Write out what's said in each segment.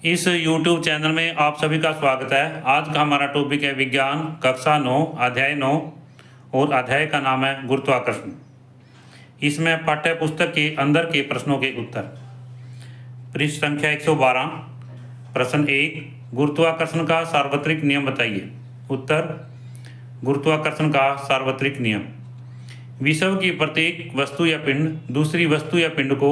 इस YouTube channel में आप सभी का स्वागत है। आज का हमारा टॉपिक है विज्ञान कक्षा 9 अध्याय 9 और अध्याय का नाम है गुरुत्वाकर्षण। इसमें पाठ्य पुस्तक के अंदर के प्रश्नों के उत्तर। पृष्ठ संख्या 112, प्रश्न 1, गुरुत्वाकर्षण का सार्वत्रिक नियम बताइए। उत्तर, गुरुत्वाकर्षण का सार्वत्रिक नियम, विश्व की प्रत्येक वस्तु या पिंड दूसरी वस्तु या पिंड को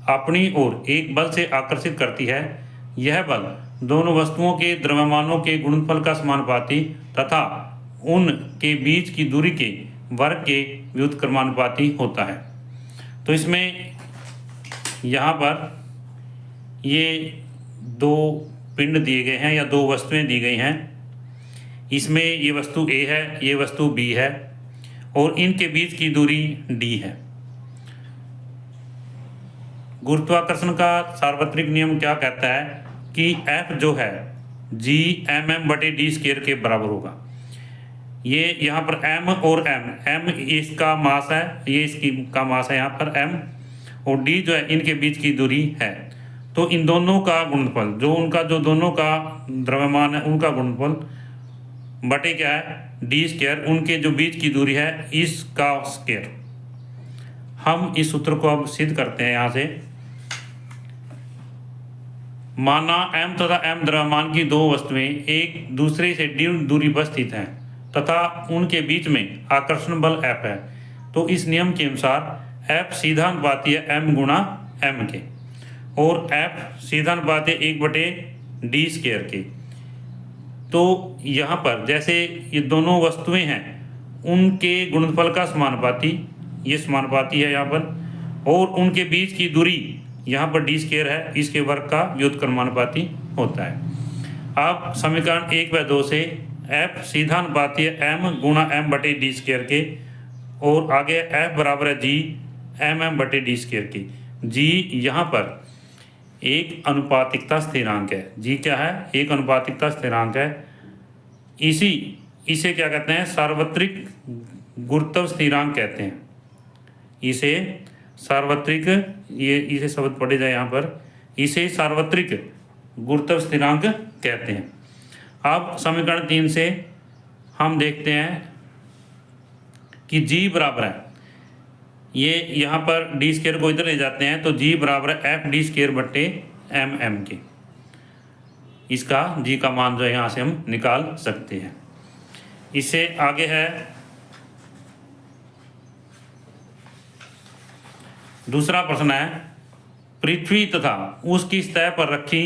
अपनी ओर एक बल से आकर्षित करती है। यह बल दोनों वस्तुओं के द्रव्यमानों के गुणनफल का समानुपाती तथा उनके बीच की दूरी के वर्ग के व्युत्क्रमानुपाती होता है। तो इसमें यहाँ पर ये दो पिंड दिए गए हैं या दो वस्तुएं दी गई हैं। इसमें ये वस्तु A है, ये वस्तु B है और इनके बीच की दूरी D है। गुरुत्वाकर्षण का सार्वत्रिक नियम क्या कहता है कि F जो है G/m/d² के बराबर होगा। ये यहाँ पर M और M इसका मास है, ये इसकी का मास है यहाँ पर M, और D जो है इनके बीच की दूरी है। तो इन दोनों का गुणनफल, जो दोनों का द्रव्यमान है उनका गुणनफल बटे क्या है d², उनके जो बीच की दूरी है इसका स्क्वायर। हम इस सूत्र को अब सिद्ध करते हैं। यहाँ से माना M तथा M द्रव्यमान की दो वस्तुएं एक दूसरे से d दूरी पर स्थित हैं तथा उनके बीच में आकर्षण बल F है। तो इस नियम के अनुसार F सीधा अनुपाती है M गुणा M के और F सीधा अनुपाती है 1/d² के। तो यहाँ पर जैसे ये दोनों वस्तुएं हैं उनके गुणनफल का समानुपाती, ये समानुपाती है यहाँ पर, और उनके बीच की दूरी यहाँ पर d² है, इसके वर्ग का व्युत्क्रमानुपाती होता है। अब समीकरण 1 व 2 से F सीधा अनुपाती है M गुणा m/d² के और आगे F बराबर है G/m/d² के। G यहाँ पर एक अनुपातिकता स्थिरांक है। G क्या है? एक अनुपातिकता स्थिरांक है। इसे क्या कहते हैं? सार्वत्रिक गुरुत्व स्थिरांक कहते हैं। इसे सार्वत्रिक, ये इसे शब्द पढ़े जाए यहाँ पर, इसे सार्वत्रिक गुरुत्व स्थिरांक कहते हैं। अब समीकरण 3 से हम देखते हैं कि G बराबर है, ये यहाँ पर d² को इधर ले जाते हैं तो G बराबर है F(d²/mm) के। इसका G का मान जो है यहाँ से हम निकाल सकते हैं। इससे आगे है दूसरा प्रश्न है, पृथ्वी तथा उसकी सतह पर रखी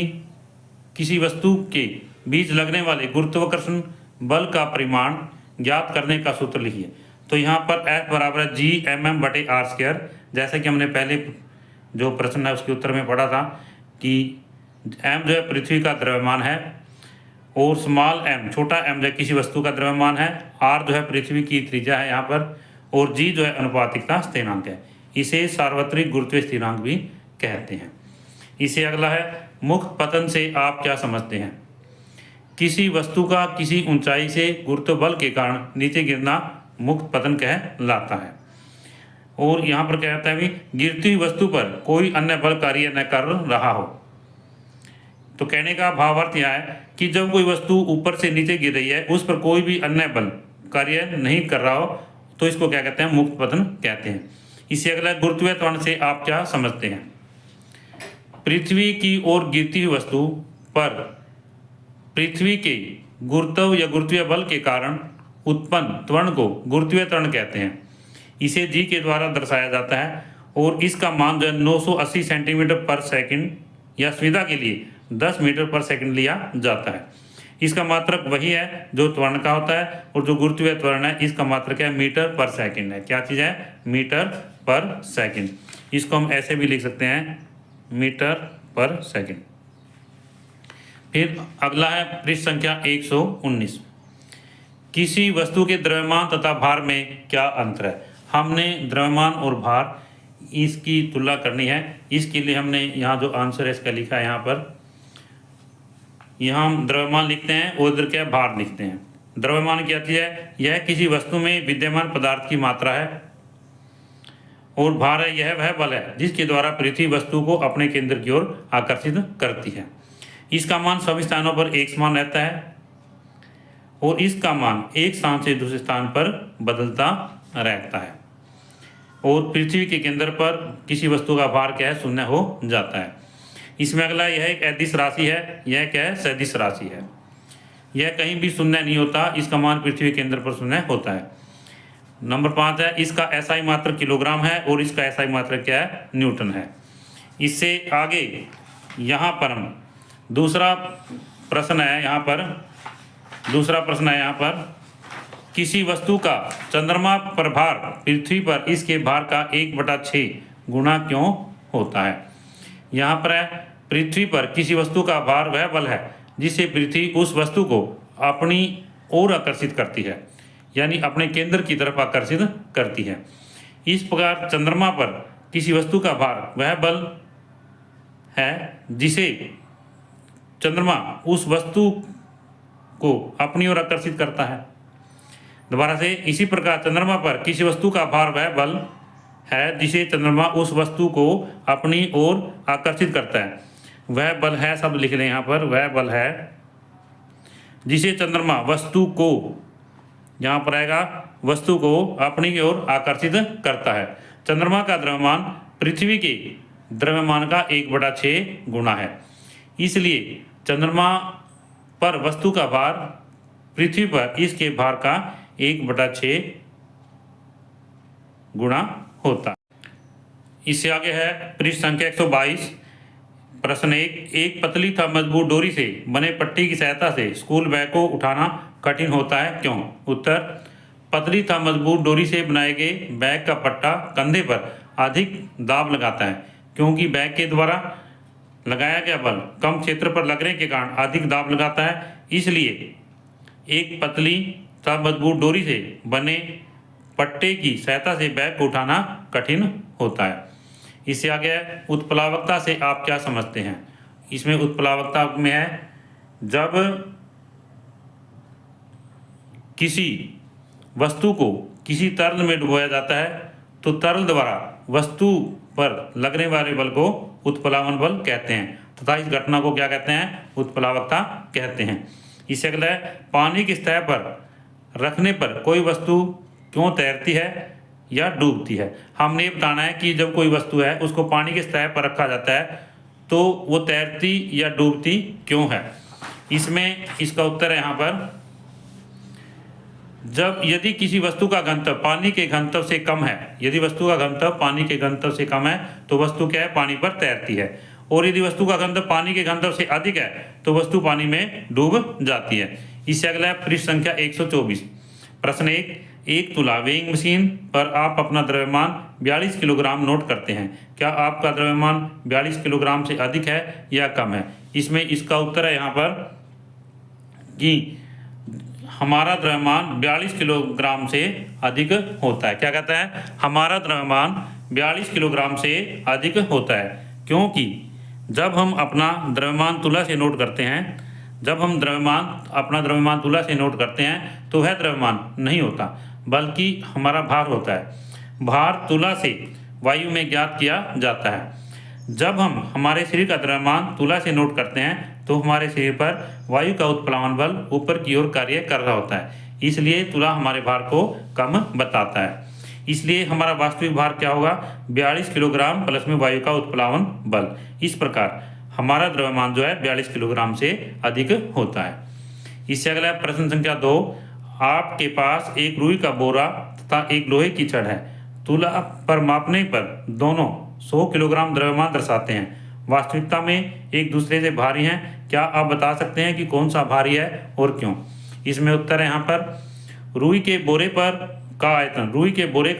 किसी वस्तु के बीच लगने वाले गुरुत्वाकर्षण बल का परिमाण ज्ञात करने का सूत्र लिखिए। तो यहाँ पर F बराबर है G/m/r², जैसे कि हमने पहले जो प्रश्न है उसके उत्तर में पढ़ा था कि M जो है पृथ्वी का द्रव्यमान है और स्मॉल m छोटा m जो है किसी वस्तु का द्रव्यमान है, R जो है पृथ्वी की त्रिज्या है यहाँ पर, और G जो है अनुपातिकता स्थिरांक है। इसे सार्वत्रिक गुरुत्व स्थिरांक भी कहते हैं। इसे अगला है, मुक्त पतन से आप क्या समझते हैं? किसी वस्तु का किसी ऊंचाई से गुरुत्व बल के कारण नीचे गिरना मुक्त पतन कहलाता है। और यहाँ पर क्या कहता है, गिरती हुई वस्तु पर कोई अन्य बल कार्य न कर रहा हो। तो कहने का भावार्थ यह है कि जब कोई वस्तु ऊपर से नीचे गिर रही है, उस पर कोई भी अन्य बल कार्य नहीं कर रहा हो, तो इसको क्या कहते हैं? मुक्त पतन कहते हैं। इससे अगला, गुरुत्वीय त्वरण से आप क्या समझते हैं? पृथ्वी की ओर गिरती हुई वस्तु पर पृथ्वी के गुरुत्व या गुरुत्वीय बल के कारण उत्पन्न त्वरण को गुरुत्वीय त्वरण कहते हैं। इसे G के द्वारा दर्शाया जाता है और इसका मान जो है 980 सेंटीमीटर/सेकंड या सुविधा के लिए 10 मीटर/सेकंड लिया जाता है। इसका मात्रक वही है जो त्वरण का होता है, और जो गुरुत्वीय त्वरण है इसका मात्रक है मीटर/सेकंड है। क्या चीज़ है? मीटर/सेकंड। इसको हम ऐसे भी लिख सकते हैं, मीटर/सेकंड। फिर अगला है पृष्ठ संख्या 119, किसी वस्तु के द्रव्यमान तथा भार में क्या अंतर है? हमने द्रव्यमान और भार इसकी तुलना करनी है। इसके लिए हमने यहाँ जो आंसर है इसका लिखा है, यहाँ पर यहाँ हम द्रव्यमान लिखते हैं और इधर क्या भार लिखते हैं। द्रव्यमान क्या चीज़ है? यह किसी वस्तु में विद्यमान पदार्थ की मात्रा है, और भार है यह वह बल है जिसके द्वारा पृथ्वी वस्तु को अपने केंद्र की ओर आकर्षित करती है। इसका मान सभी स्थानों पर एक समान रहता है और इसका मान एक स्थान से दूसरे स्थान पर बदलता रहता है। और पृथ्वी के केंद्र पर किसी वस्तु का भार क्या है, शून्य हो जाता है। इसमें अगला यह एक अदिश राशि है, यह क्या है, सदिश राशि है। यह कहीं भी शून्य नहीं होता, इसका मान पृथ्वी के केंद्र पर शून्य होता है। नंबर 5 है, इसका एसआई मात्रक किलोग्राम है और इसका एसआई मात्रक क्या है, न्यूटन है। इससे आगे यहाँ पर हम दूसरा प्रश्न है, यहाँ पर किसी वस्तु का चंद्रमा पर भार पृथ्वी पर इसके भार का 1/6 गुना क्यों होता है। यहाँ पर है, पृथ्वी पर किसी वस्तु का भार वह बल है जिससे पृथ्वी उस वस्तु को अपनी ओर आकर्षित करती है, यानी अपने केंद्र की तरफ आकर्षित करती है। इस प्रकार चंद्रमा पर किसी वस्तु का भार वह बल है जिसे चंद्रमा उस वस्तु को अपनी ओर आकर्षित करता है। दोबारा से, इसी प्रकार चंद्रमा पर किसी वस्तु का भार वह बल है जिसे चंद्रमा उस वस्तु को अपनी ओर आकर्षित करता है। वह बल है, सब लिख लें यहाँ पर, वह बल है जिसे चंद्रमा वस्तु को, यहाँ पर आएगा, वस्तु को अपनी ओर आकर्षित करता है। चंद्रमा का द्रव्यमान पृथ्वी के द्रव्यमान का 1/6 गुना है। इसलिए चंद्रमा पर वस्तु का भार पृथ्वी पर इसके भार का 1/6 गुना होता है। इससे आगे है पृष्ठ संख्या 122। प्रश्न 1, एक पतली तथा मजबूत डोरी से बने पट्टी की सहायता से स्कूल बैग को उठाना कठिन होता है, क्यों। उत्तर, पतली तथा मजबूत डोरी से बनाए गए बैग का पट्टा कंधे पर अधिक दाब लगाता है, क्योंकि बैग के द्वारा लगाया गया बल कम क्षेत्र पर लगने के कारण अधिक दाब लगाता है। इसलिए एक पतली तथा मजबूत डोरी से बने पट्टे की सहायता से बैग को उठाना कठिन होता है। इससे आगे है, उत्प्लावकता से आप क्या समझते हैं। इसमें उत्प्लावकता में है, जब किसी वस्तु को किसी तरल में डुबोया जाता है तो तरल द्वारा वस्तु पर लगने वाले बल को उत्प्लावन बल कहते हैं तथा इस घटना को क्या कहते हैं, उत्प्लावकता कहते हैं। इससे अगला है, पानी की सतह पर रखने पर कोई वस्तु क्यों तैरती है या डूबती है। हमने ये बताना है कि जब कोई वस्तु है उसको पानी की सतह पर रखा जाता है तो वो तैरती या डूबती क्यों है। इसमें इसका उत्तर है यहाँ पर, जब यदि किसी वस्तु का घनत्व पानी के घनत्व से कम है, यदि वस्तु का घनत्व पानी के घनत्व से कम है तो वस्तु क्या है, पानी पर तैरती है। और यदि वस्तु का घनत्व पानी के घनत्व से अधिक है तो वस्तु पानी में डूब जाती है। इससे अगला है पृष्ठ संख्या 124। प्रश्न 1, एक तुला वेइंग मशीन पर आप अपना द्रव्यमान 42 किलोग्राम नोट करते हैं। क्या आपका द्रव्यमान 42 किलोग्राम से अधिक है या कम है। इसमें इसका उत्तर है यहाँ पर कि हमारा द्रव्यमान 42 किलोग्राम से अधिक होता है। क्या कहता है, हमारा द्रव्यमान 42 किलोग्राम से अधिक होता है, क्योंकि जब हम अपना द्रव्यमान तुला से नोट करते हैं, जब हम अपना द्रव्यमान तुला से नोट करते हैं तो वह द्रव्यमान नहीं होता बल्कि हमारा भार होता है। भार तुला से वायु में ज्ञात किया जाता है। जब हम हमारे शरीर का द्रव्यमान तुला से नोट करते हैं तो हमारे शरीर पर वायु का उत्प्लावन बल ऊपर की ओर कार्य कर रहा होता है, इसलिए तुला हमारे भार को कम बताता है। इसलिए हमारा वास्तविक भार क्या होगा, 42 किलोग्राम प्लस में वायु का उत्प्लावन बल। इस प्रकार हमारा द्रव्यमान जो है 42 किलोग्राम से अधिक होता है। इससे अगला प्रश्न संख्या 2, आपके पास एक रुई का बोरा तथा एक लोहे की छड़ है। तुला पर मापने पर दोनों 100 किलोग्राम द्रव्यमान दर्शाते हैं। वास्तविकता में एक दूसरे से भारी हैं। क्या आप बता सकते हैं कि कौन सा भारी है और क्यों। इसमें उत्तर है यहाँ पर, रुई के बोरे का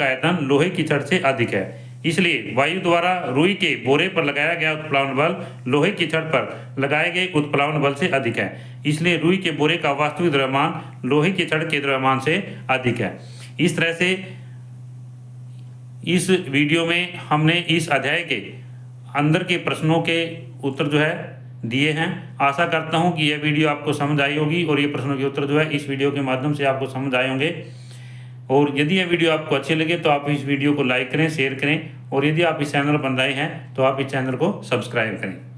आयतन लोहे की छड़ से अधिक है, इसलिए वायु द्वारा रुई के बोरे पर लगाया गया उत्प्लावन बल लोहे की छड़ पर लगाए गए उत्प्लावन बल से अधिक है। इसलिए रुई के बोरे का वास्तविक द्रव्यमान लोहे की छड़ के द्रव्यमान से अधिक है। इस तरह से इस वीडियो में हमने इस अध्याय के अंदर के प्रश्नों के उत्तर जो है दिए हैं। आशा करता हूं कि यह वीडियो आपको समझ आई होगी और ये प्रश्नों के उत्तर जो है इस वीडियो के माध्यम से आपको समझ आए होंगे। और यदि यह वीडियो आपको अच्छे लगे तो आप इस वीडियो को लाइक करें, शेयर करें और यदि आप इस चैनल पर नए हैं तो आप इस चैनल को सब्सक्राइब करें।